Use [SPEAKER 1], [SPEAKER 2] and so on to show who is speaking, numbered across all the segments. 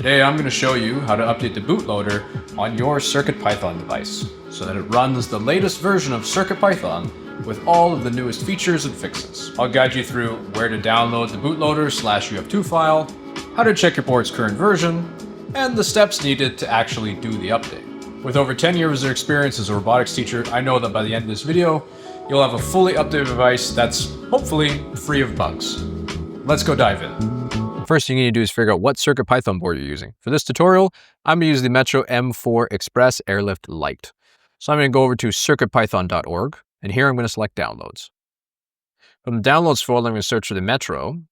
[SPEAKER 1] Today I'm going to show you how to update the bootloader on your CircuitPython device so that it runs the latest version of CircuitPython with all of the newest features and fixes. I'll guide you through where to download the bootloader/uf2 file, how to check your board's current version, and the steps needed to actually do the update. With over 10 years of experience as a robotics teacher, I know that by the end of this video, you'll have a fully updated device that's hopefully free of bugs. Let's go dive in. First thing you need to do is figure out what CircuitPython board you're using. For this tutorial, I'm going to use the Metro M4 Express Airlift Lite. So I'm going to go over to circuitpython.org, and here I'm going to select Downloads. From the Downloads folder, I'm going to search for the Metro.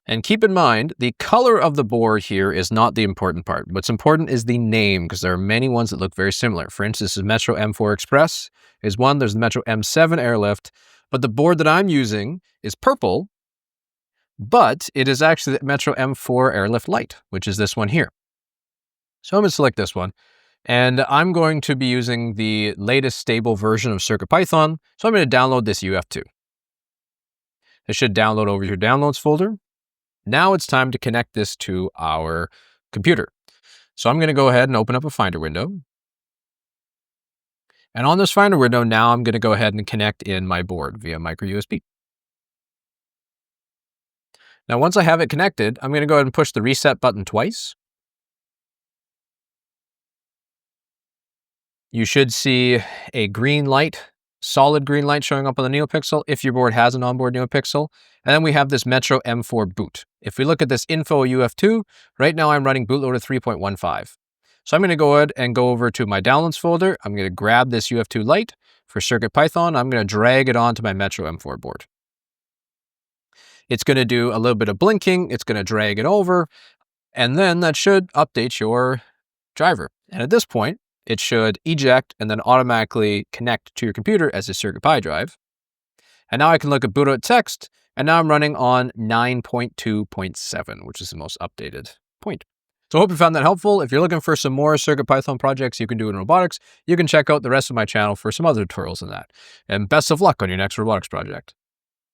[SPEAKER 1] And keep in mind, the color of the board here is not the important part. What's important is the name, because there are many ones that look very similar. For instance, the Metro M4 Express is one. There's the Metro M7 Airlift. But the board that I'm using is purple, but it is actually the Metro M4 Airlift Lite, which is this one here. So I'm going to select this one, and I'm going to be using the latest stable version of CircuitPython. So I'm going to download this UF2. It should download over your downloads folder. Now it's time to connect this to our computer. So I'm going to go ahead and open up a Finder window. And on this Finder window, now I'm going to go ahead and connect in my board via micro USB. Now, once I have it connected, I'm going to go ahead and push the reset button twice. You should see a green light, solid green light showing up on the NeoPixel if your board has an onboard NeoPixel. And then we have this Metro M4 boot. If we look at this info UF2, right now I'm running Bootloader 3.15. So I'm going to go ahead and go over to my downloads folder. I'm going to grab this UF2 Lite for CircuitPython. I'm going to drag it onto my Metro M4 board. It's going to do a little bit of blinking. It's going to drag it over, and then that should update your driver. And at this point, it should eject and then automatically connect to your computer as a CircuitPy drive. And now I can look at bootloader text, and now I'm running on 9.2.7, which is the most updated point. So I hope you found that helpful. If you're looking for some more CircuitPython projects you can do in robotics, you can check out the rest of my channel for some other tutorials on that. And best of luck on your next robotics project.